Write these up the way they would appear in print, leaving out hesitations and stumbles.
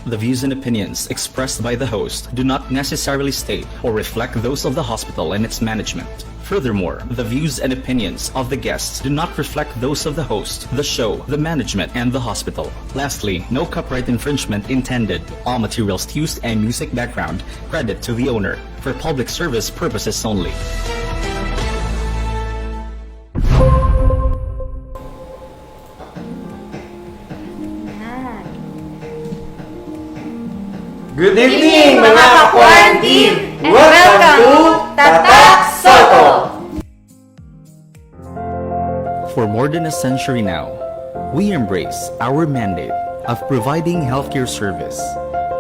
The views and opinions expressed by the host do not necessarily state or reflect those of the hospital and its management. Furthermore, the views and opinions of the guests do not reflect those of the host, the show, the management, and the hospital. Lastly, no copyright infringement intended. All materials used and music background credit to the owner for public service purposes only. Good evening, mga ka-quarantine! Welcome to Tatak, Sotto! For more than a century now, we embrace our mandate of providing healthcare service.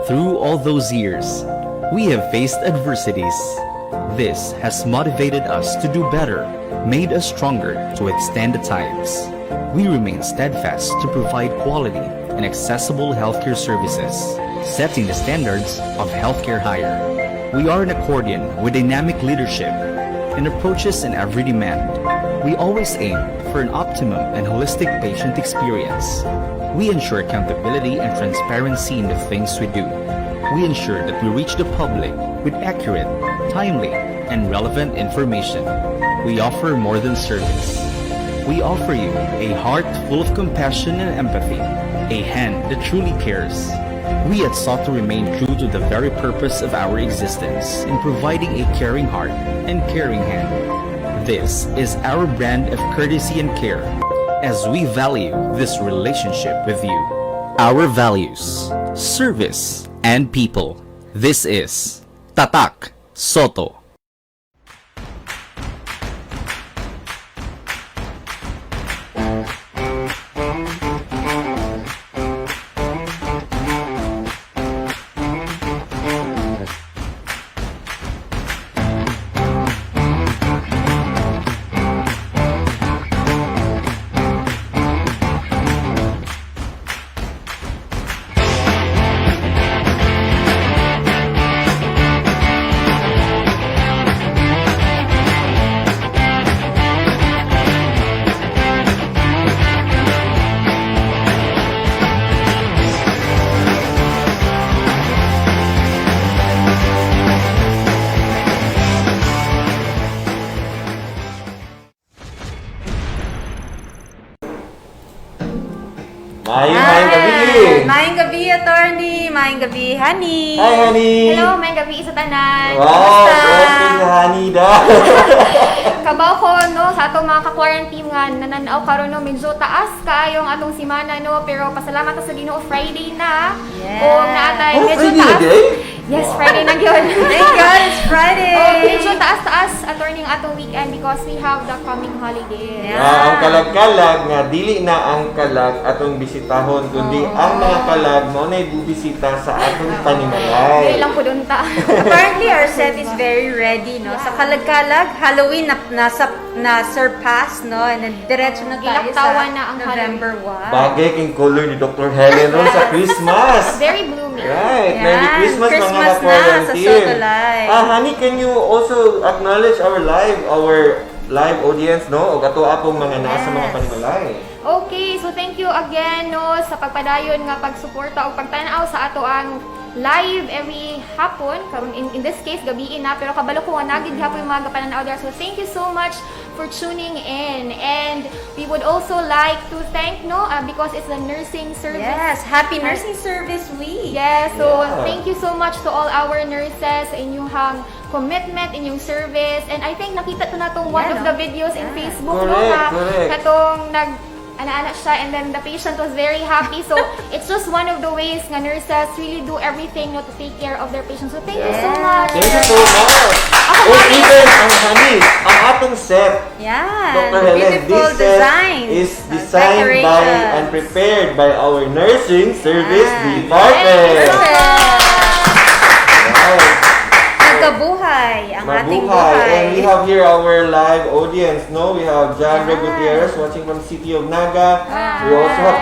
Through all those years, we have faced adversities. This has motivated us to do better, made us stronger to withstand the times. We remain steadfast to provide quality and accessible healthcare services, setting the standards of healthcare higher. We are an accordion with dynamic leadership and approaches in every demand. We always aim for an optimum and holistic patient experience. We ensure accountability and transparency in the things we do. We ensure that we reach the public with accurate, timely, and relevant information. We offer more than service. We offer you a heart full of compassion and empathy, a hand that truly cares. We at Sotto remain true to the very purpose of our existence in providing a caring heart and caring hand. This is our brand of courtesy and care as we value this relationship with you. Our values, service, and people. This is Tatak, Sotto. Maayong gabi! Maayong gabi, attorney! Maayong gabi, honey! Hi, honey! Hello, maayong gabi sa tanan! Wow! Okay na, honey da! Kabaw ko, no, sa atong mga ka-quarantine nga, nananaw karon no, medyo taas kayong atong simana, no, pero pasalamat sa Ginoo, Friday na. Yes! O, naatay, medyo Friday taas. again? Yes, Friday na yun. Thank God, it's Friday! O, medyo taas-taas, attorney, ang atong weekend because we have the coming holiday. Yeah. Ang kalag-kalag nga, dili na ang kalag atong bisitahon, kundi ang mga kalag mo na ibubisita sa atong Dili panimalay. lang po dunta. Apparently, our set is very ready, no? Sa kalag-kalag, Halloween na surpass, no? And then, diretso na tayo Ilaktawan sa na ang November 1. Bagay king color ni Dr. Helen no, sa Christmas. Very blooming. Right. Yan. Merry Christmas, mga Christmas na sa ka-quarantine. Sotto Live. Honey, can you also acknowledge our live audience, no? O kato apong mga nasa mga panimalay. Okay, so thank you again no sa pagpadayon nga pagsuporta o pagtanaw sa ato ang live every hapon. In this case, gabi na, pero kabalo ko nga nagid hapon yung mga pananaw there. So thank you so much for tuning in. And we would also like to thank because it's the nursing service. Yes, Happy Nursing Service Week. Yes, so Yeah. thank you so much to all our nurses sa inyong commitment, inyong service. And I think nakita to na tong one Yeah, of no? the videos in Yeah. Facebook Correct. katong ana-ana siya, and then the patient was very happy. So it's just one of the ways nga nurses really do everything to take care of their patients. So thank you so much. Thank you so much. And even ang honey, ang atong set, Yan. Dr. Helen, Beautiful this set design. is designed by Decorations. and prepared by our nursing service Yan. department. Perfect. Right. Nagkabuhay ang ating Mabuhay. buhay. And we have here our live audience, no? We have John Yeah. Gutierrez watching from City of Naga. We Ah. also have,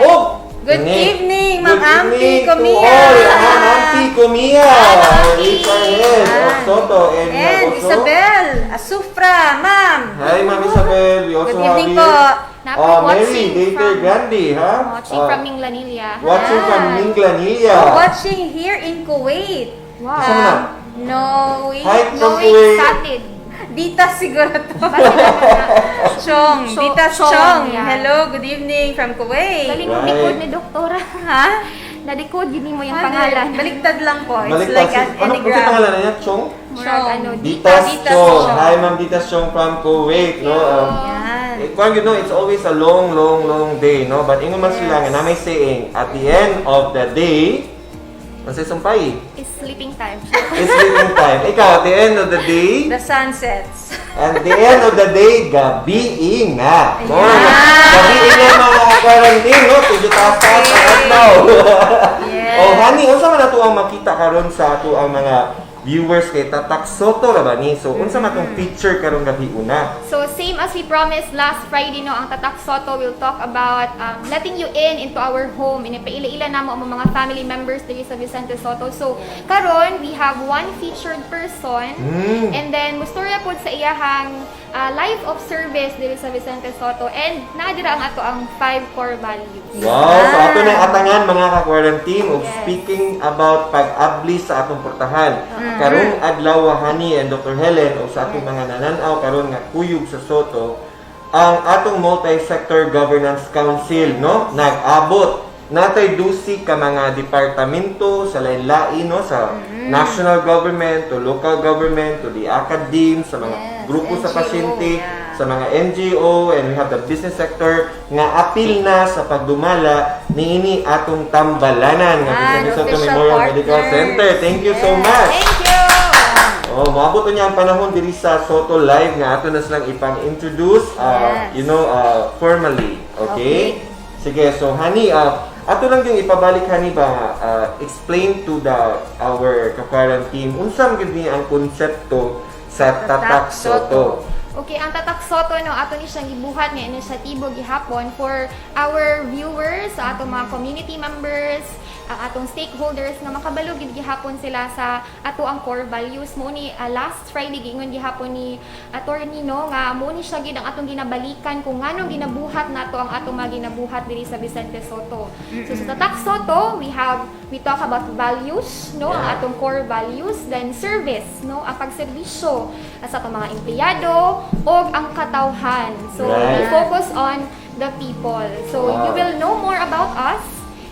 Good Nick. evening, Good Ma'am evening Ampie to Comia. all. Ma'am Ampie Comia, our Ampie. HR head of Sotto. And we have And also Isabel Asufra, ma'am. Hi, Ma'am Isabel. We also Good have evening here. po. Mary, later Gandhi, ha? Watching from Minglanilla. Watching from Minglanilla. Watching here in Kuwait. Wow. Saan na? No way. Hi, from No, Kuwait. excited. Dita siguro to. Chong. Dita Chong, Chong. yeah. Hello, good evening from Kuwait. Galing Right. ng likod ni Doktora. Ha? Na-decode yun mo yung pangalan. Baliktad lang po. It's Balik like tayo. an Ano po anagram. pangalan niya? Chong? Murag ano, Ditas Ditas Chong. Chong. Hi, Ma'am Ditas Chong from Kuwait, no? Yan. Kung you know, it's always a long, long, long day, no? But ingon man sila nga na may saying, at the end of the day, masay sumpay, It's sleeping time. it's sleeping time. Ikaw, at the end of the day, The sunsets. at the end of the day, gabi nga. No? Ayan. Gabi nga mga quarantine, no? Tudyo taas-taas ang adlaw. Yes. Oh, honey, unsa man ato ang makita karon sa ato ang mga viewers kay Tatak Sotto ra ba ni? So, unsa man tong feature karon gabi una? So, same as we promised last Friday, no, ang Tatak Sotto will talk about letting you into our home. Inipaila-ila na mo ang mga family members dito sa Vicente Sotto. So, karon we have one featured person. And then, mustorya po sa iyahang life of service dito sa Vicente Sotto. And naadira ang ato ang 5 core values. Wow! So, ato na atangan mga ka-quarantine of Yes. speaking about pag-abli sa atong portahan. Karong adlaw Hani and Dr. Helen o sa atong mga nananaw karon nga kuyog sa Sotto, ang atong Multi-Sector Governance Council, no, nag-abot natay dusi ka mga departamento sa lain-lain, no, sa national government to local government to the academe, sa mga Yes, grupo sa NGO, pasyente, yeah. sa mga NGO, and we have the business sector nga apil na sa pagdumala niini atong tambalanan nga the Sotto official Memorial Medical partners. Center. Thank you so much. Thank you! Oh, maabot niya ang panahon diri sa Sotto Live nga ato na silang ipang-introduce Yes. formally. Okay? Sige, so honey, ato lang yung ipabalik honey ba explain to our ka-quarantine unsam gid ni ang konsepto sa Tatak Sotto. Okay, ang Tatak Sotto, no, ato ni siyang gibuhat nga inisyatibo gihapon for our viewers, sa atong mga community members, ang atong stakeholders nga makabalo gid gihapon sila sa ato ang core values mo ni last Friday giingon gihapon ni attorney, no, nga mo ni siya gid ang atong ginabalikan kung nganong ginabuhat nato ang atong mga ginabuhat diri sa Vicente Sotto. So sa Tatak Sotto, we talk about values, no, ang atong core values, then service, no, ang pagserbisyo sa atong mga empleyado o ang katawhan. So we Right. focus on the people. So Wow. you will know more about us,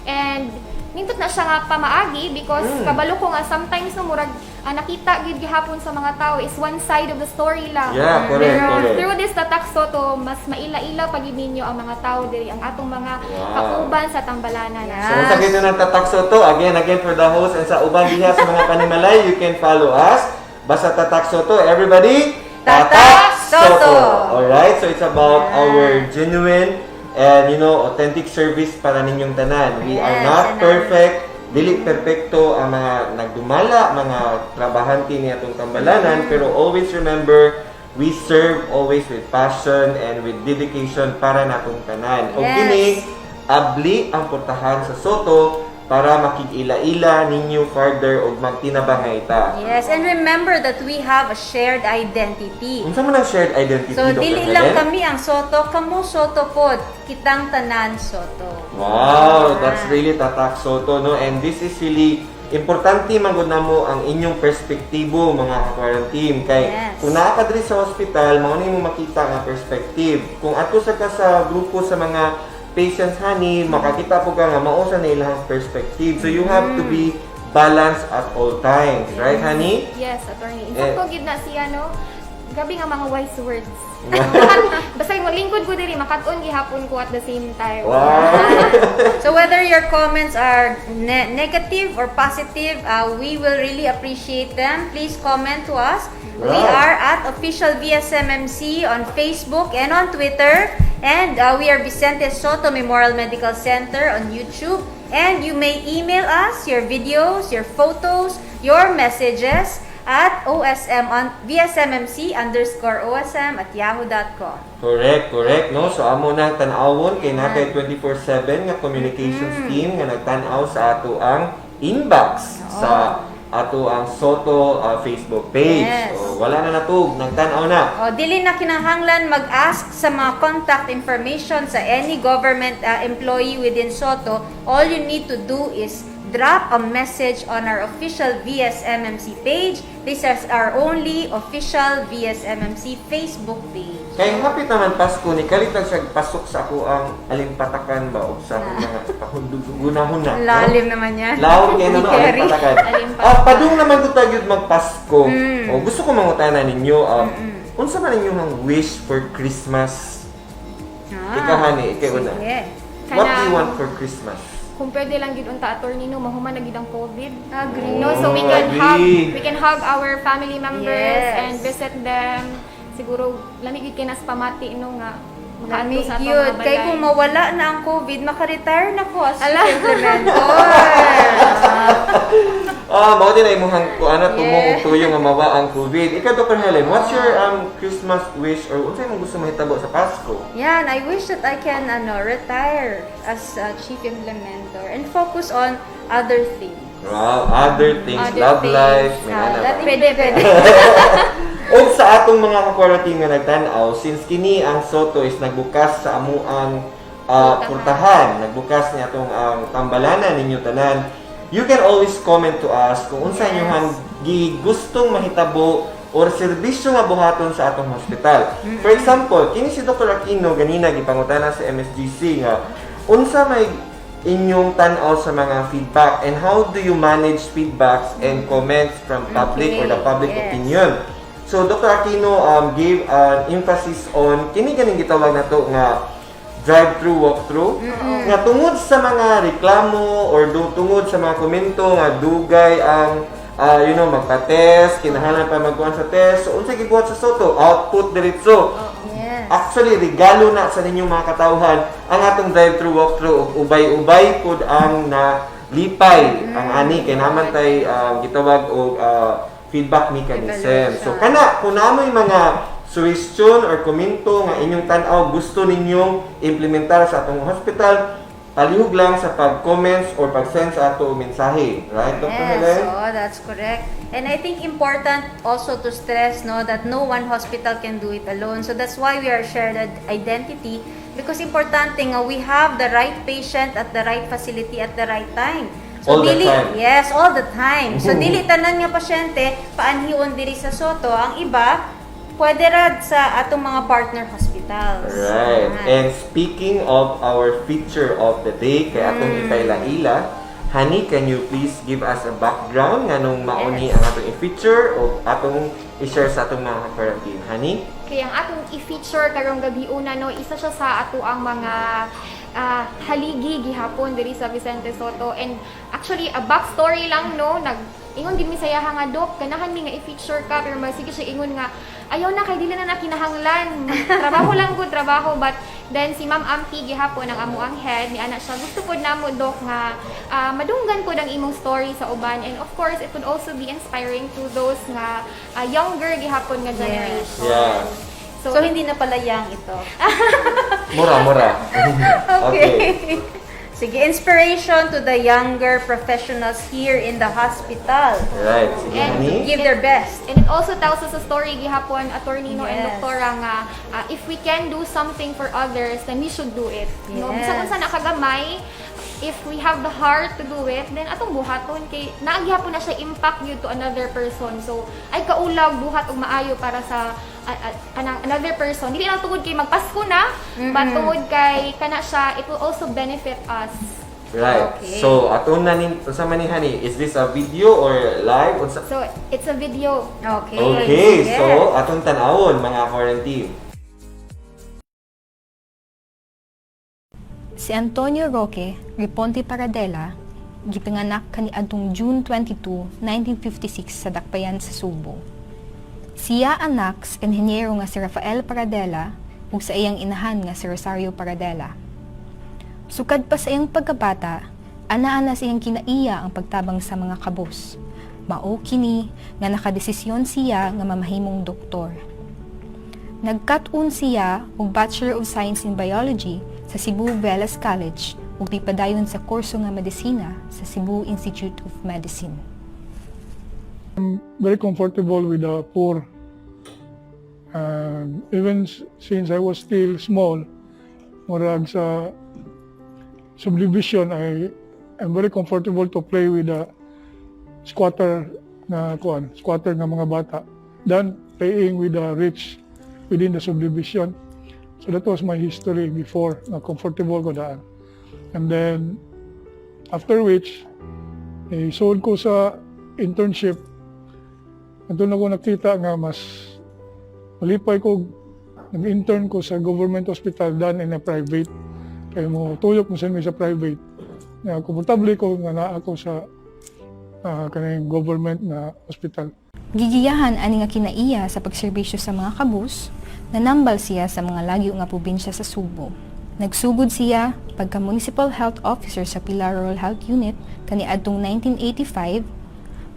and nindot na siya nga pamaagi because kabalo ko nga sometimes no murag nakita gid gihapon sa mga tao is one side of the story lang. Yeah, correct, Pero correct. through this Tatak Sotto, mas maila-ila pag ninyo ang mga tao diri, ang atong mga Wow. kauban sa tambalanan. So kung sa ganito ng Tatak Sotto, again for the host and sa uban diha sa mga panimalay, you can follow us. Basta Tatak Sotto, everybody, Tatak Sotto. Alright, so it's about our genuine and authentic service para ninyong tanan. We are Yes, not tanan. perfect, dili perpekto ang mga nagdumala, mga trabahante ni atong tambalanan, pero always remember, we serve always with passion and with dedication para natong tanan. O Yes. kini, abli ang portahan sa Sotto para makig-ila-ila ninyo further o magtinabangay ta. Yes, and remember that we have a shared identity. Unsa man ang shared identity, So, Dr. dili Helen? lang kami ang Sotto, kamo Sotto pod, kitang tanan Sotto. Wow, that's really Tatak Sotto, no? And this is really importante manggod namo ang inyong perspektibo mga ka-quarantine kay Yes. kung naa ka diri sa hospital mao ni mo makita nga perspective. Kung ato sa ka sa grupo sa mga patients honey, makakita po ka nga mao sa ilang perspective. So you have to be balanced at all times, right honey? Yes, attorney. Insakto gid na siya, no? Gabi nga mga wise words. Basta yung lingkod ko diri makat-on gihapon ko at the same time. Wow. So whether your comments are negative or positive, we will really appreciate them. Please comment to us. We Right. are at official VSMMC on Facebook and on Twitter. And we are Vicente Sotto Memorial Medical Center on YouTube. And you may email us your videos, your photos, your messages at OSM on VSMMC_OSM@yahoo.com. Correct, no? So amo na tan-awon kay natay 24/7 nga communications team nga nagtan-aw sa ato ang inbox sa ato ang Sotto Facebook page. Yes. So, wala na natug, nagtanaw na. Dili na kinahanglan mag-ask sa mga contact information sa any government employee within Sotto. All you need to do is drop a message on our official VSMMC page. This is our only official VSMMC Facebook page. Kaya hapit naman Pasko, ni kalitag siya pasok sa ako ang alimpatakan ba o sa akong mga gunahon na. Lalim naman yan. Lawag kayo na Carry. alimpatakan. Alimpatakan. Padung naman ko tagyod magpasko. O, gusto ko mangutanan ninyo, unsa man ninyo ang wish for Christmas? Ikaw, honey, ikaw una. Sige. What do you want for Christmas? Kung pwede lang gid unta attorney no mahuman na gid ang COVID. Agree. No, so we can hug our family members Yes. and visit them. Siguro lamig gid kinas pamati no nga makaadto Lamig sa atong yun. mga Kaya balay. kung mawala na ang COVID, maka-retire na ko as Ala. implementor. Mao din ay mohang kuana tumo Yes. ug tuyo nga mawa ang COVID. Ikaw, Dr. Helen, what's your Christmas wish or unsa imong gusto mahitabo sa Pasko? Yan, I wish that I can retire as chief implementor and focus on other things. Wow, other things, Other love things. life, may ana ba? Pwede. O sa atong mga ka-quarantine nga nagtan-aw, since kini ang Sotto is nagbukas sa amuang purtahan, nagbukas niya atong tambalanan ninyo tanan, you can always comment to us kung unsa Yes. inyo gustong mahitabo or serbisyo nga buhaton sa atong hospital. For example, kini si Dr. Aquino ganina gipangutana sa MSGC nga unsa may inyong tan-aw sa mga feedback and how do you manage feedbacks and comments from public or the public Yes. opinion. So Dr. Aquino gave an emphasis on kini ganing gitawag nato nga drive-through, walk-through. Nga tungod sa mga reklamo or tungod sa mga komento nga dugay ang magpa-test, kinahanglan pa magkuhan sa test. So unsa gibuhat sa Sotto? Output diretso. Yes. Actually, regalo na sa ninyong mga katawhan ang atong drive-through, walk-through. Ubay-ubay pod ang nalipay. Ang ani kay naman tay gitawag og feedback mechanism. So kana kung namoy mga suggestion or komento nga inyong tan-aw gusto ninyong implementar sa atong hospital, palihog lang sa pag-comments or pag-send sa ato mensahe. Right, Dr. Helen? Yes, that's correct. And I think important also to stress that no one hospital can do it alone. So that's why we are shared identity, because importante nga we have the right patient at the right facility at the right time. So All the time. Yes, all the time. So dili tanan nga pasyente paanhion diri sa Sotto, ang iba pwede rad sa atong mga partner hospitals. Right. And speaking of our feature of the day, kay atong ipailaila, honey, can you please give us a background nga nung mauni ang atong i-feature o atong i-share sa atong mga quarantine? Honey? Kaya ang atong i-feature karong gabi una no, isa siya sa ato ang mga haligi gihapon diri sa Vicente Sotto. And actually a backstory lang no, ingon gid mi sa yaha nga dok, ganahan mi nga i-feature ka pero sige siya ingon nga ayaw na kay dili na kinahanglan. Trabaho lang gud trabaho, but then si Ma'am Ampi gihapon ang amuang head ni ana siya gusto pod namo dok nga madunggan pod ang imong story sa uban, and of course it would also be inspiring to those nga younger gihapon nga generation. Yeah. So hindi na pala yang ito. Mura. Okay. Sige, inspiration to the younger professionals here in the hospital. Right. Sige, And honey. Give their best. And it also tells us a story gihapon attorney no and Yes. doktora nga if we can do something for others then we should do it. No, Yes. bisan unsa nakagamay, if we have the heart to do it, then atong buhaton kay naagihapon na siya impact you to another person. So ay kaulag buhat og maayo para sa another person. Dili lang tungod kay magpasko na, but tungod kay kana siya, it will also benefit us. Right. Okay. So, aton na unsa man ni honey, is this a video or live? Unsa? So it's a video. Okay. Okay, Sige. so atong tan-awon mga quarantine. Si Antonio Roque Riponte Paradela gipinganak kaniadtong June 22, 1956 sa Dakbayan sa Subo. Siya anak sa enhinyero nga si Rafael Paradela ug sa iyang inahan nga si Rosario Paradela. Sukad pa sa iyang pagkabata, ana-ana sa iyang kinaiya ang pagtabang sa mga kabos. Mao kini nga nakadesisyon siya nga mamahimong doktor. Nagkat-un siya og Bachelor of Science in Biology sa Cebu Velas College ug nipadayon sa kurso nga medisina sa Cebu Institute of Medicine. Very comfortable with the poor. Even since I was still small, murag sa subdivision, I am very comfortable to play with the squatter nga mga bata than playing with the rich within the subdivision. So that was my history before, na comfortable ko daan. And then, after which, sold ko sa internship. Doon ako nakita nga mas malipay ko, nag-intern ko sa government hospital than in a private. Kaya mo tuyok mo sa private. Komportable ko nga naa ako sa kanang government na hospital. Gigiyahan ani nga kinaiya sa pagserbisyo sa mga kabus, nanambal siya sa mga lagyo nga probinsya sa Subo. Nagsugod siya pagka Municipal Health Officer sa Pilar Rural Health Unit kaniadtong 1985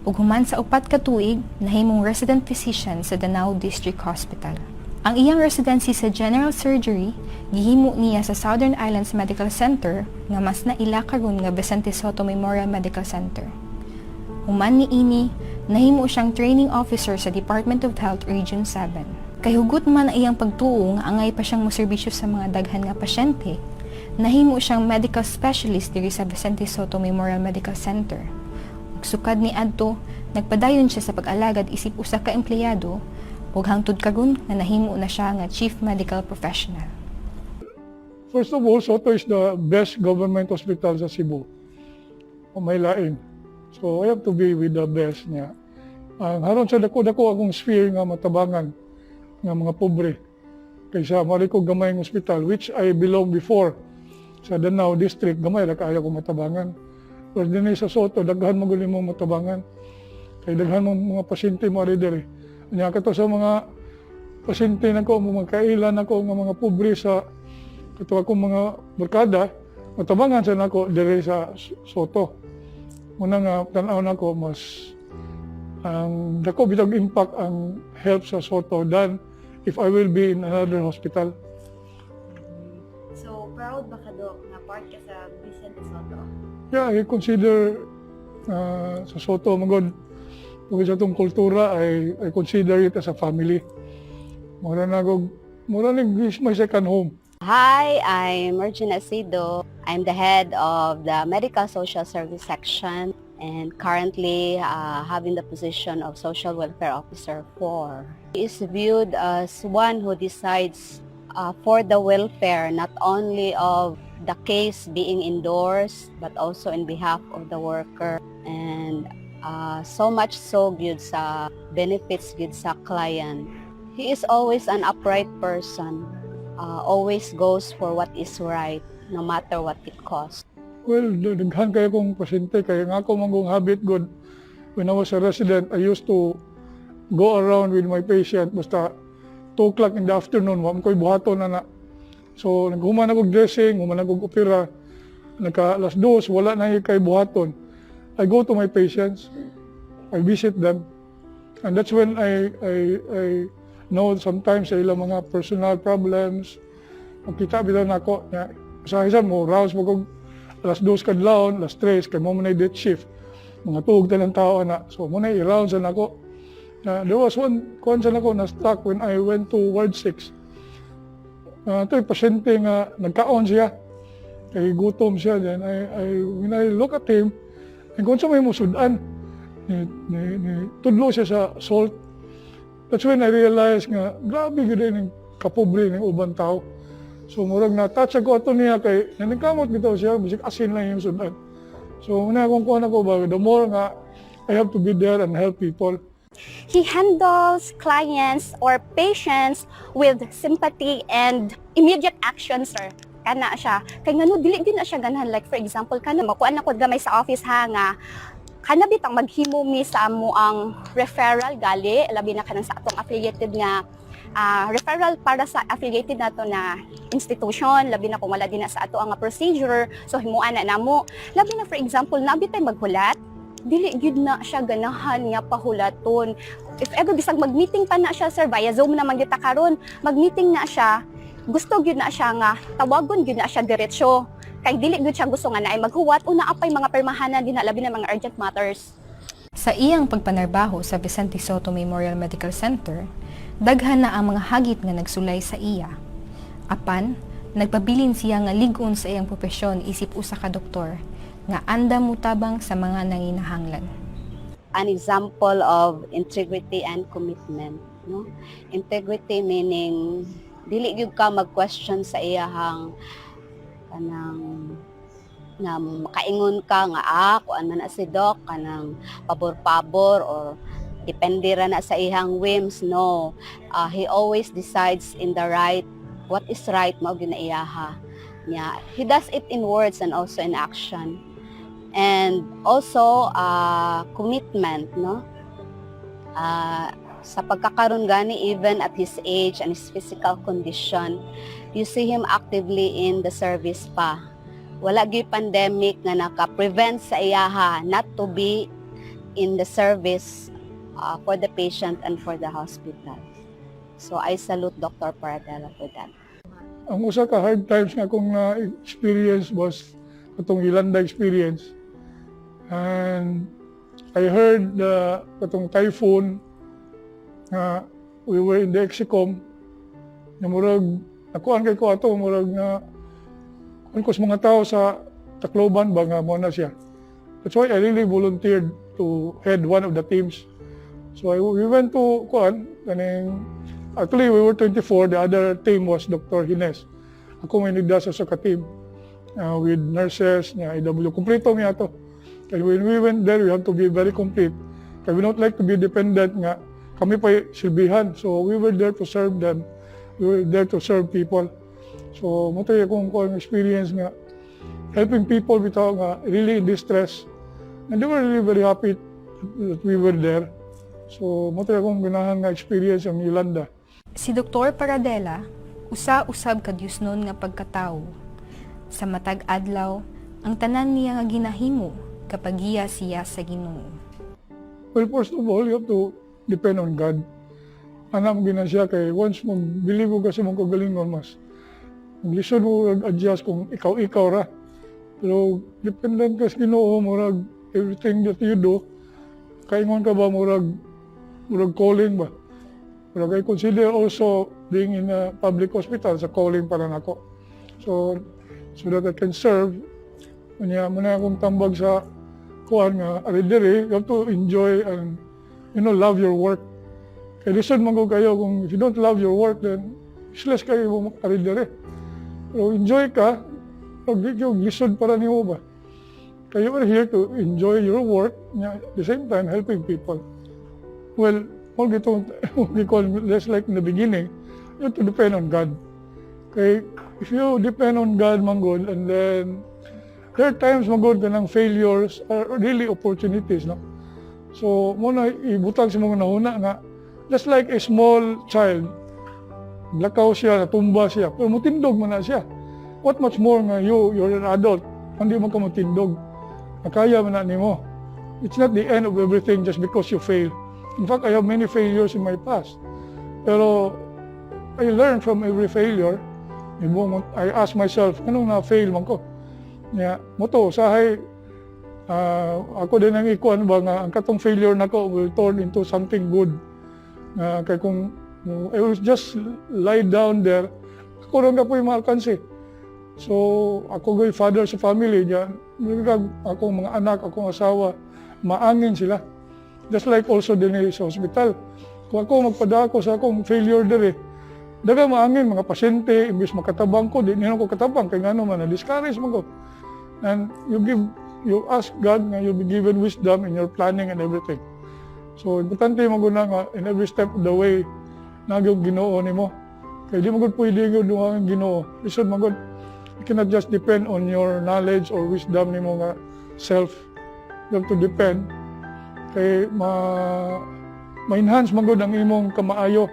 ug human sa 4 ka tuig nahimong resident physician sa Danao District Hospital. Ang iyang residency sa General Surgery gihimo niya sa Southern Islands Medical Center nga mas naila karon nga Vicente Sotto Memorial Medical Center. Human niini, nahimo siyang training officer sa Department of Health Region 7. Kay hugot man ang iyang pagtuo nga angay pa siyang moserbisyo sa mga daghan nga pasyente, nahimo siyang medical specialist diri sa Vicente Sotto Memorial Medical Center. Ug sukad ni adto, nagpadayon siya sa pag-alagad isip usa ka empleyado ug hangtod karon nga nahimo na siya nga Chief Medical Professional. First of all, Sotto is the best government hospital sa Cebu. O may lain. So I have to be with the best niya. Haron sa dako-dako akong sphere nga matabangan nga mga pobre. Kaysa mari ko gamay ng hospital which I belong before sa Danao District, gamay ra kaya ko matabangan. Pero din sa Sotto, daghan mo guli mo matabangan. Kay daghan mo mga pasyente mo ari diri. Nya kato sa mga pasyente nako, mga kailan ako nga mga pobre sa kato akong mga barkada, matabangan sa nako diri sa Sotto. Muna nga tanaw nako mas ang dako bitag impact ang health sa Sotto than if I will be in another hospital. So, proud ba ka, Dok, na part ka sa Vicente Sotto? Yeah, I consider sa Sotto, magod, kung sa itong kultura, I consider it as a family. Mura na my second home. Hi, I'm Regina Sido. I'm the head of the Medical Social Service Section and currently having the position of Social Welfare Officer 4. He is viewed as one who decides for the welfare not only of the case being indoors but also in behalf of the worker, and so much so good sa benefits good sa client. He is always an upright person. Always goes for what is right, no matter what it costs. Well, daghan kayo kong pasyente, kaya nga ako manggong habit good. When I was a resident, I used to go around with my patient, basta 2 o'clock in the afternoon, wam ko'y buhaton na. So, naghuman ako dressing, human ako opera, alas 2, wala na kay buhaton. I go to my patients, I visit them, and that's when I know sometimes sa ilang mga personal problems, makita bilang ako, usahisan mo, rouse mo kong alas 2 kadlawon, alas 3, kay mo na death shift, mga tuog talang tao na. So muna i-round sa nako. There was one concern ako na stuck when I went to Ward 6. Ito'y pasyente nga nagkaon siya, kay gutom siya. Then when I look at him, kung sa may musudan, tudlo siya sa salt. That's when I realized nga, grabe yun yung kapobre ng ubang tao. So murag na-touch ako ato niya kay naningkamot bitaw siya, bisik asin lang yung sudan. So muna kung kuha na ko ba, the more nga I have to be there and help people. He handles clients or patients with sympathy and immediate action, sir. Kana siya. Kay ngano dili din na siya ganahan, like for example, kana makuan ako gamay sa office ha nga kana bitang maghimo mi sa amo ang referral gali labi na kanang sa atong affiliated nga referral para sa affiliated nato na institution, labi na kung wala din na sa ato ang procedure, so himuan na namo. Labi na for example, nabi tay maghulat, dili gyud na siya ganahan nga pahulaton. If ever bisag mag-meeting pa na siya, sir, via Zoom naman gyud ta karon, mag-meeting na siya, gusto gyud na siya nga tawagon gyud na siya diretso. Kay dili gyud siya gusto nga naay maghuwat una apay mga permahanan din labi na mga urgent matters. Sa iyang pagpanarbaho sa Vicente Sotto Memorial Medical Center, daghan na ang mga hagit nga nagsulay sa iya. Apan, nagpabilin siya nga ligon sa iyang propesyon isip usa ka doktor nga andam mutabang sa mga nanginahanglan. An example of integrity and commitment, no? Integrity meaning dili gyud ka mag-question sa iyahang kanang na makaingon ka nga kung ano na si doc kanang pabor-pabor or depende ra na sa ihang whims. No, he always decides in the right, what is right mao gyud na iyaha niya. He does it in words and also in action. And also commitment, no, sa pagkakaroon gani even at his age and his physical condition, you see him actively in the service pa. Wala gyud pandemic nga naka-prevent sa iyaha not to be in the service for the patient and for the hospital. So I salute Dr. Paradela for that. Ang usa ka hard times nga akong na-experience was katong Yolanda experience. And I heard katong typhoon we were in the Exicom na murag nakuan kay ko ato murag na kung mga tao sa Tacloban ba nga mo na siya. That's why I really volunteered to head one of the teams. So we went to kuan kaning actually we were 24, the other team was Dr. Hines. Ako may nagdasa sa ka-team with nurses na IW. Kompleto niya to. And when we went there, we have to be very complete. Because we don't like to be dependent nga. Kami pa silbihan. So we were there to serve them. We were there to serve people. So matay akong experience nga helping people without nga really in distress. And they were really very happy that we were there. So matay akong ganahan nga experience ang Yolanda. Si Dr. Paradela, usa-usab kadyusnon nga pagkatawo. Sa matag adlaw, ang tanan niya nga ginahimo kapag iya siya sa Ginoo. Well, first of all, you have to depend on God. Anam gina siya kay once mo believe mo kasi mong kagalingon mas. Lisod mo adjust kung ikaw ra. Pero dependent ka sa Ginoo murag everything that you do. Kaingon ka ba murag calling ba? Murag I consider also being in a public hospital sa calling para nako. So that I can serve. Muna akong tambag sa kuan nga aridere, you have to enjoy and love your work. Kaya lisod man kayo kung if you don't love your work then useless kayo mo aridere. Pero enjoy ka, lisod para nimo ba. Kaya you are here to enjoy your work at the same time helping people. Well, all gito we call less like in the beginning, you have to depend on God. Kaya if you depend on God manggod and then there are times magod ka ng failures are really opportunities, no? So, muna ibutang sa mga nahuna nga, just like a small child, lakaw siya, natumba siya, pero mutindog man na siya. What much more nga you're an adult, hindi mo ka mutindog, nakaya man na nimo. It's not the end of everything just because you fail. In fact, I have many failures in my past. Pero, I learned from every failure. I ask myself, anong na-fail man ko? Moto, sahay, ako din ang ikuan ba nga, ang katong failure na ko will turn into something good. Kaya kung I will just lie down there, ako rin ka po yung maalkansi. So, ako gay father sa family, akong mga anak, akong asawa, maangin sila. Just like also din sa hospital. Kung ako magpadako sa akong failure dire, daga maangin, mga pasyente, imbis makatabang ko, di nila ko katabang, kaya nga naman, na-discourage mo ko. And you ask God na you'll be given wisdom in your planning and everything. So, importante mo guna nga in every step of the way na yung Ginoo nimo. Kaya di mo gud pwede yung duha ang Ginoo. Lisod mo gud. You cannot just depend on your knowledge or wisdom nimo nga self. You have to depend. Kaya ma-enhance mo gud ang imong kamaayo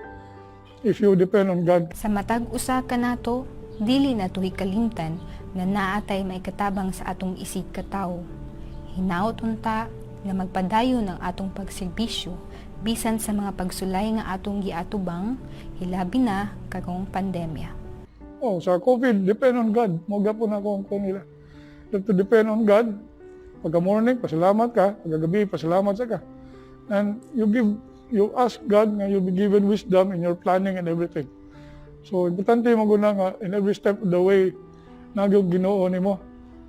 if you depend on God. Sa matag usa ka nato, dili nato hikalimtan na naatay may katabang sa atong isig katawo. Hinaot unta nga magpadayon ang atong pagserbisyo bisan sa mga pagsulay nga atong giatubang hilabi na karong pandemya. Sa COVID, depend on God. Moga po na akong nila. You have to depend on God. Pagka morning, pasalamat ka. Pagka gabi, pasalamat sa ka. And you ask God nga you'll be given wisdom in your planning and everything. So, importante mo guna nga in every step of the way nagyog Ginoo nimo.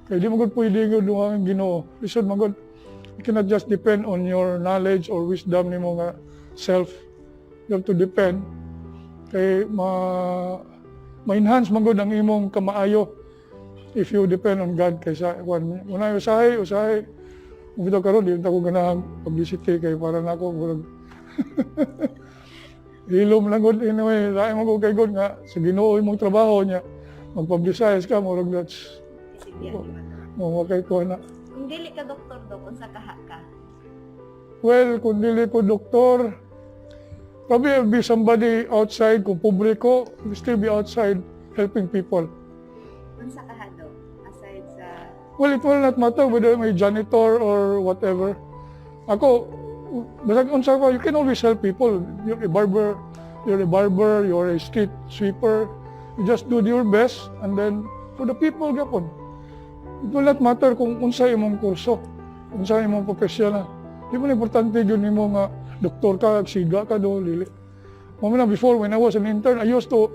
Kaya di mo gud pwede gud ang Ginoo. Lisod mo gud. You cannot just depend on your knowledge or wisdom nimo nga self. You have to depend kay ma-enhance man gud ang imong kamaayo if you depend on God kaysa una usahay bitaw karon di ko ganang publicity kay para nako murag hilom lang gud anyway lain mo ko kay God nga sa Ginoo imong trabaho niya mag-publicize ka murag that's mo kay ko na. Kung dili ka doktor do, unsa kaha ka? Well, kung dili ko doktor, probably I'll be somebody outside, kung publiko, I'll still be outside helping people. Unsa kaha do? Aside sa Well, it will not matter whether I'm a janitor or whatever. Ako, basta unsa ko, you can always help people. You're a barber, you're a street sweeper. You just do your best and then for the people gapon. It will not matter kung unsa imong kurso, unsa imong profesyon. Di mo importante yun nimo nga doktor ka, siga ka do, lili. Mamina before when I was an intern, I used to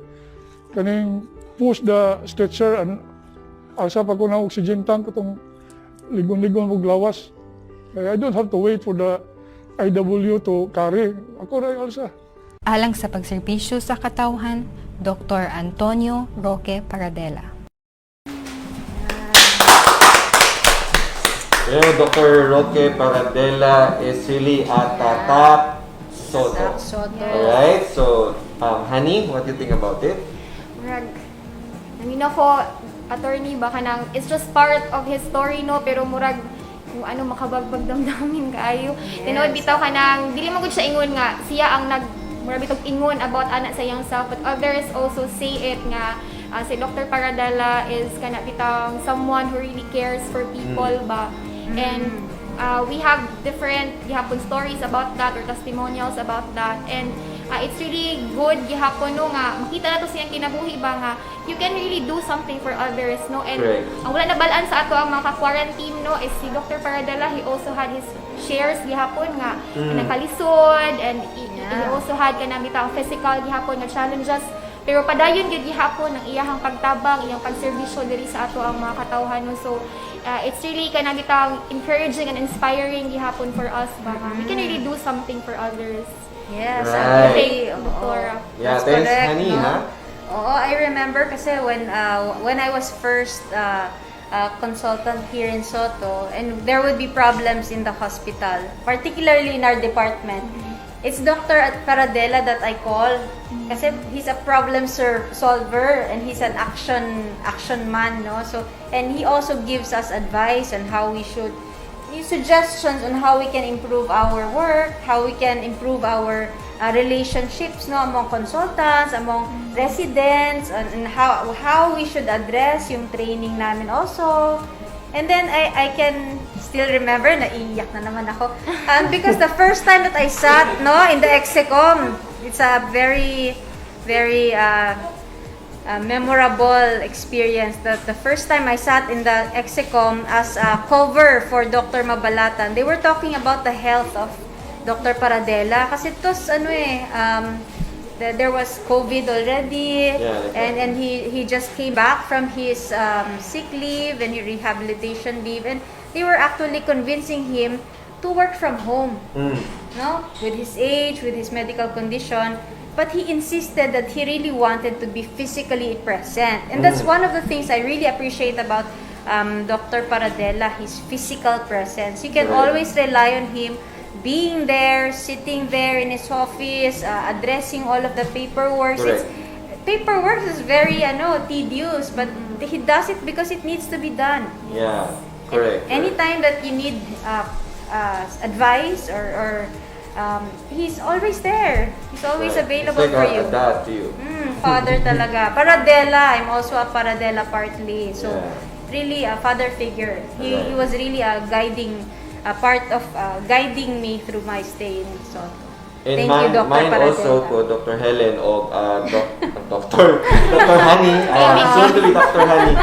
kaning push the stretcher and asa pa ko na oxygen tank katong ligon-ligon og lawas. Kaya I don't have to wait for the IW to carry. Ako ray alsa. Alang sa pagserbisyo sa katawhan, Dr. Antonio Roque Paradela. Dr. Roque Paradela is really a Tatak Sotto. Alright, so honey, what do you think about it? Murag, nangin ako, attorney, baka nang, it's just part of his story, no? Pero murag, kung ano, makabagbag damdamin kaayo. Tinood bitaw ka nang, dili mo gud siya ingon nga, siya ang murag bitog ingon about anak sa iyang self, but others also say it nga, si Dr. Paradela is kana bitang someone who really cares for people ba. And we have different gihapon stories about that or testimonials about that, and it's really good gihapon no nga makita nato siyang kinabuhi ba nga you can really do something for others, no? And ang wala na balaan sa ato ang mga quarantine, no, is si Dr. Paradela, he also had his shares gihapon nga nakalisod, and he also had kana bitaw physical gihapon nga challenges. Pero padayon gyud gihapon ang iyahang pagtabang, iyang pagserbisyo diri sa ato ang mga katawhan. So it's really kana bitang encouraging and inspiring gihapon for us ba. We can really do something for others. Yes, Right. agree. Doktora. Yeah, That's thanks correct, honey, no? ha? Oo, I remember kasi when I was first consultant here in Sotto, and there would be problems in the hospital, particularly in our department. It's Dr. Paradela that I call kasi he's a problem solver and he's an action man, no? So, and he also gives us advice on how we should, suggestions on how we can improve our work, how we can improve our relationships, no, among consultants, among residents, and how we should address yung training namin also. And then I can still remember, naiiyak na naman ako. Because the first time that I sat, no, in the Execom, it's a very, very memorable experience. The first time I sat in the Execom as a cover for Dr. Mabalatan, they were talking about the health of Dr. Paradela. Kasi tos, there was COVID already, and he just came back from his sick leave and rehabilitation leave, and they were actually convincing him to work from home, no, with his age, with his medical condition, but he insisted that he really wanted to be physically present, and that's one of the things I really appreciate about Dr. Paradela, his physical presence. You can always rely on him being there, sitting there in his office, addressing all of the paperwork. Paperwork is very tedious, but he does it because it needs to be done. Yeah, correct. Anytime that you need advice or he's always there. He's always available it's for like you. a dad to you. Father talaga. Paradela, I'm also a Paradela partly. So really a father figure. He was really a guiding part of guiding me through my stay in Sotto. And Thank you, Dr. mine also Paradela. po, Dr. Helen o Dr. Honey, soon to be Dr. Honey.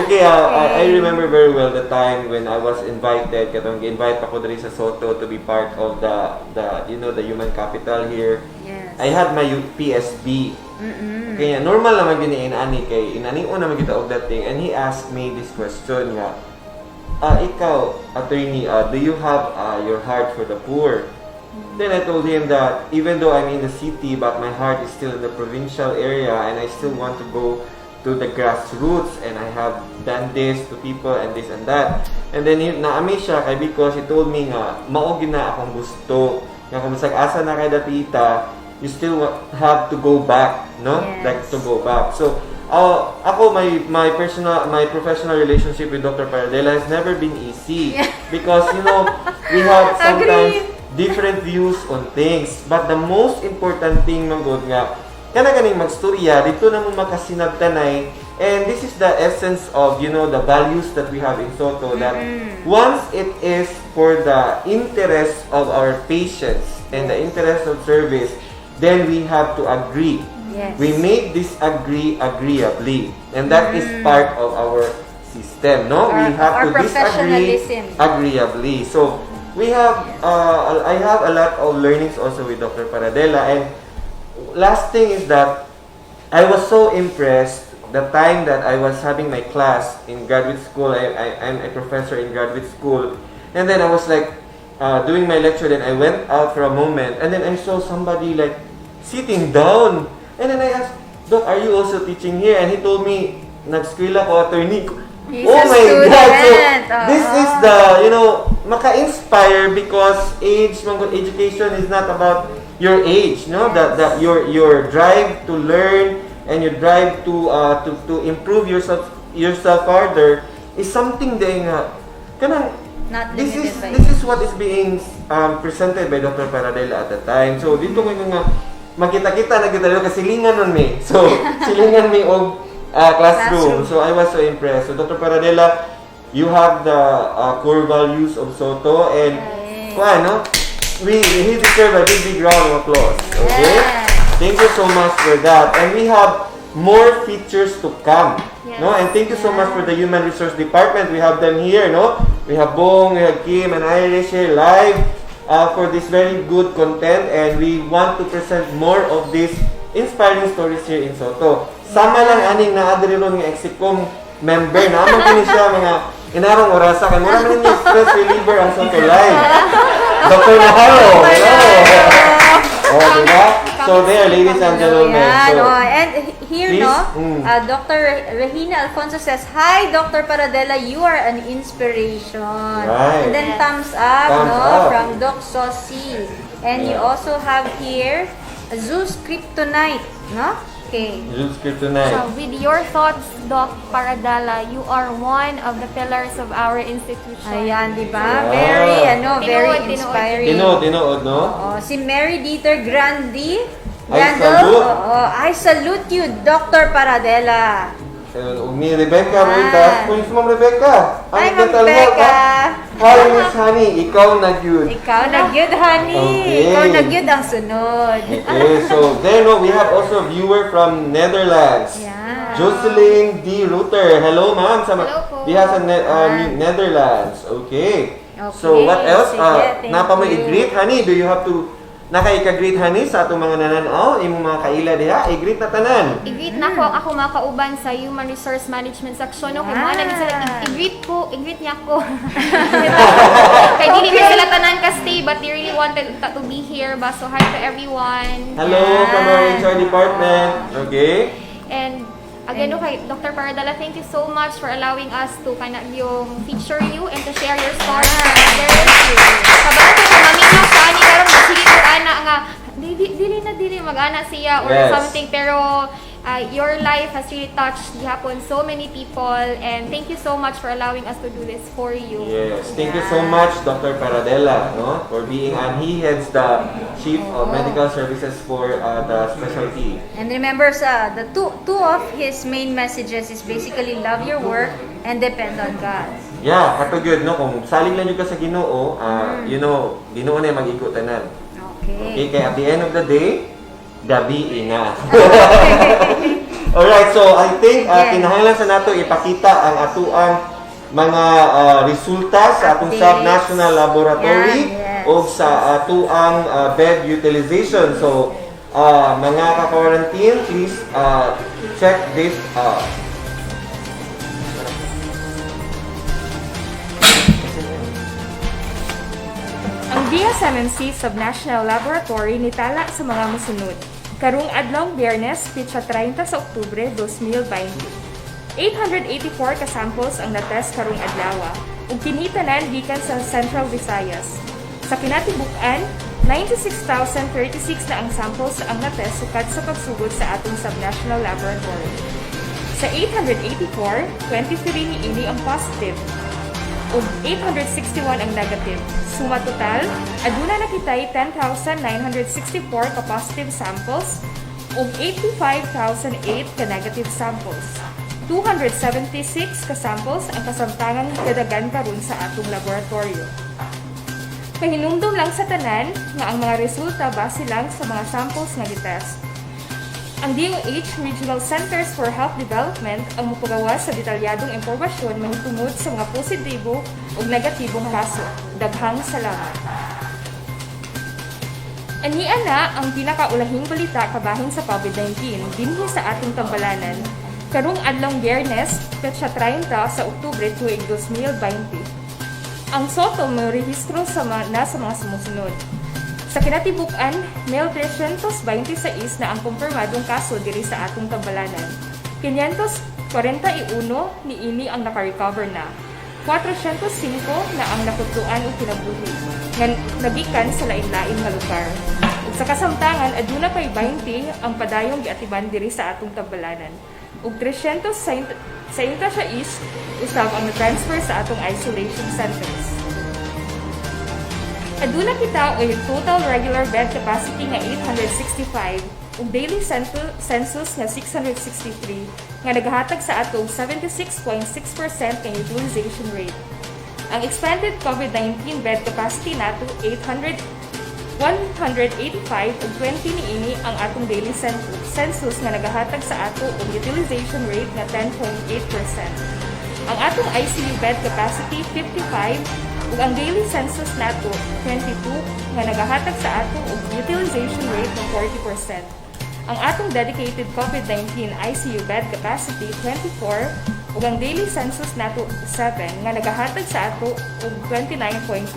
Okay, I remember very well the time when I was invited, katong invite ako diri sa Sotto to be part of the the human capital here. Yes. I had my PSB. Kaya normal naman yun ni inani kay inani o naman kita og that thing, and he asked me this question nga, ikaw, attorney, do you have your heart for the poor? Then I told him that even though I'm in the city, but my heart is still in the provincial area, and I still want to go to the grassroots, and I have done this to people and this and that. And then naami siya kay because he told me nga mao gina akong gusto nga kung asa na kay dapita, you still have to go back, no? Yes. Like to go back. So ako my professional relationship with Dr. Paradela has never been easy because we have sometimes different views on things, but the most important thing manggod nga kana ganing magstorya dito na mo makasinabtanay, and this is the essence of the values that we have in Sotto, that once it is for the interest of our patients and the interest of service, then we have to agree. Yes. We make disagree agreeably, and that is part of our system, no? We have our to disagree professionalism. agreeably. So we have I have a lot of learnings also with Dr. Paradela, and last thing is that I was so impressed the time that I was having my class in graduate school. I'm a professor in graduate school, and then I was like doing my lecture, then I went out for a moment, and then I saw somebody like sitting down, and then I asked, Doc, are you also teaching here? And he told me, nag-skwela ko, attorney. He's Oh a my God! So, student. this is the, maka-inspire because education is not about your age, no? That your drive to learn and your drive to improve yourself further is something that kanang Not this limited by is what is being presented by Dr. Paradela at the time. So dito ko nga makita-kita na kita kasi silingan nun me. So silingan me og classroom. So I was so impressed. So Dr. Paradela, you have the core values of Sotto, and he deserves a big round of applause. Okay? Yes. Thank you so much for that. And we have more features to come. Yes. No? And thank you so much for the Human Resource Department. We have them here, no? We have Bong, we have Kim, and Irish here live for this very good content, and we want to present more of these inspiring stories here in Sotto. Sama lang aning naadri ron nga execom member naman kini siya mga inarong orasa kay mura man ni stress reliever ang Sotto Live. Dr. Naharo. Oh, diba? So there, ladies and gentlemen. Yeah, So, and here, please, Dr. Regina Alfonso says, "Hi, Dr. Paradela, you are an inspiration." Right. And then thumbs up, Thumbs up. from Doc Sosi. And you also have here Zeus Kryptonite, no? Okay. Jules Kryptonite. So, with your thoughts, Doc Paradela, you are one of the pillars of our institution. Ayan, di ba? Wow. Very, very Tinood. inspiring. Tinood, no? Oo, si Mary Dieter Grandi. I salute. I salute you, Dr. Paradela. Ni Rebecca, Ruitas. Kung Ma'am Rebecca. Hi, ang Ma'am mental health, Rebecca. Hi, Miss Honey. Ikaw na-gyud. Ikaw nagyud, honey. Okay. Ikaw nagyud ang sunod. Okay, so then we have also a viewer from Netherlands. Yeah. Jocelyn D. Ruter. Hello, ma'am. Hello po. Di sa Netherlands. Okay. Okay, So what else? sige, thank Napa mo you. i-greet, honey? Do you have to naka-i-greet, honey, sa atong mga nananaw? Imong mga kaila diha, i-greet na tanan. I-greet na ko ako mga kauban sa Human Resource Management section. No? Kay mga naging sila, i-greet niya ko. Kay dili na sila tanan ka stay, but they really wanted to be here. Ba? So hi to everyone. Hello from our HR department. Okay? And again, no, kay Dr. Paradela, thank you so much for allowing us to yung feature you and to share your story to others. Kabalo ko sa mamino sa ani karon sige ko ana nga dili mag-ana siya or Yes. something, pero your life has really touched gihapon so many people, and thank you so much for allowing us to do this for you. Yes. Thank you so much, Dr. Paradela, no, for being, and he heads the Chief of Medical Services for the specialty. And remember, two of his main messages is basically love your work and depend on God. Yeah, katugod no kung saling lang jud ka sa Ginoo, you know, Ginoo na mag-iko tanan. Okay, kaya at the end of the day, gabi na. Alright, so I think kinahanglan sa nato ipakita ang atuang mga resulta sa atong sub-national laboratory o sa atuang bed utilization. So, mga ka-quarantine, please check this. Ang DSMMC Subnational Laboratory nitala sa mga musunod. Karong adlong Biyernes, pitsa 30 sa Oktubre 2020. 884 ka samples ang natest karong adlaw ug kinitanan gikan sa Central Visayas. Sa kinatibuk-an, 96,036 na ang samples ang natest sukad sa pagsugod sa atong subnational laboratory. Sa 884, 23 niini ang positive ug 861 ang negative. Suma total, aduna nakitay 10,964 ka positive samples ug 85,008 ka negative samples. 276 ka samples ang kasamtangang dadagan karon sa atong laboratorio. Kahinumdum lang sa tanan nga ang mga resulta base lang sa mga samples nga gitest. Ang DOH Regional Centers for Health Development ang mupagawa sa detalyadong impormasyon mahitungod sa mga positibo o negatibong kaso. Daghang salamat. Aniya na ang pinakaulahing balita kabahin sa COVID-19 dinhi sa ating tambalanan. Karong adlong Biyernes, petsa 30 sa Oktubre tuig 2020. Ang Sotto may rehistro sa mga sumusunod. Sa kinatibuk-an, 1,326 na ang kumpirmadong kaso diri sa atong tambalanan. 541 niini ang naka-recover na. 405 na ang nakutluan o kinabuhi nga nagikan sa lain-lain nga lugar. Ug sa kasamtangan, aduna pay 20 ang padayong giatiban diri sa atong tambalanan. Ug 300 sa East, usab ang na-transfer sa atong isolation centers. Aduna kita o yung total regular bed capacity nga 865 ug daily census nga 663 nga naghatag sa atong 76.6% nga utilization rate. Ang expanded COVID-19 bed capacity nato 185 ug 20 niini ang atong daily census nga nagahatag sa ato og utilization rate nga 10.8%. Ang atong ICU bed capacity 55 ug ang daily census nato 22 nga nagahatag sa ato og utilization rate ng 40%. Ang atong dedicated COVID-19 ICU bed capacity 24 ug ang daily census nato 7 nga nagahatag sa ato og 29.2%.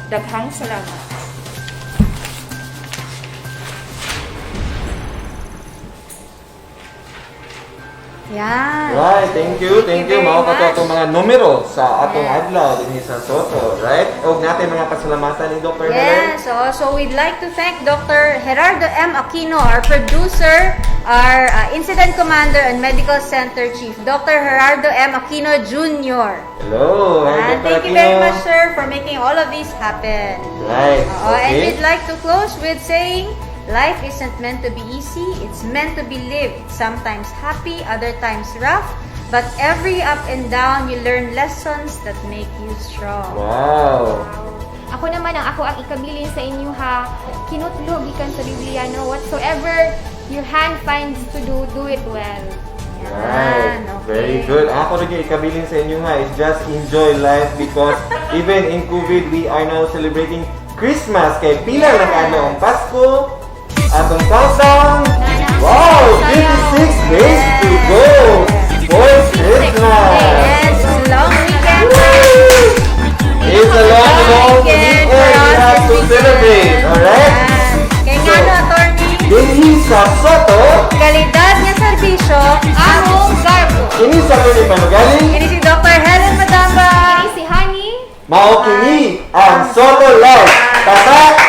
Daghang salamat. Yan. Right, thank you. very Mao much. kato atong mga numero sa atong Yes. adlaw dinhi sa Sotto, right? Og natin mga pasalamatan ni Dr. Helen. Yes, so we'd like to thank Dr. Gerardo M. Aquino, our producer, our Incident Commander and Medical Center Chief, Dr. Gerardo M. Aquino Jr. Hello, hi, And Dr. thank you very Aquino. much, sir, for making all of this happen. Right, And okay. we'd like to close with saying, life isn't meant to be easy, it's meant to be lived. Sometimes happy, other times rough, but every up and down, you learn lessons that make you strong. Wow. Ako naman ang ikabilin sa inyo ha. Kinutlo gikan sa Biblia, no? Whatsoever your hand finds to do it well. Right. Yan, okay. Very good. Ako rin ikabilin sa inyo ha is just enjoy life because even in COVID, we are now celebrating Christmas. Kaya pila na kaano ang Pasko, atong countdown. Wow! 56 days to go for Christmas! Yes, long weekend. It's a long weekend. We have to celebrate. Alright? Kaya nga no, attorney, Dinhi sa Sotto, kalidad nga serbisyo, Among garbo. kini sa Tony Panugaling, ini si Dr. Helen Madamba. Si Honey. mao kini ang Sotto Life. Tatak!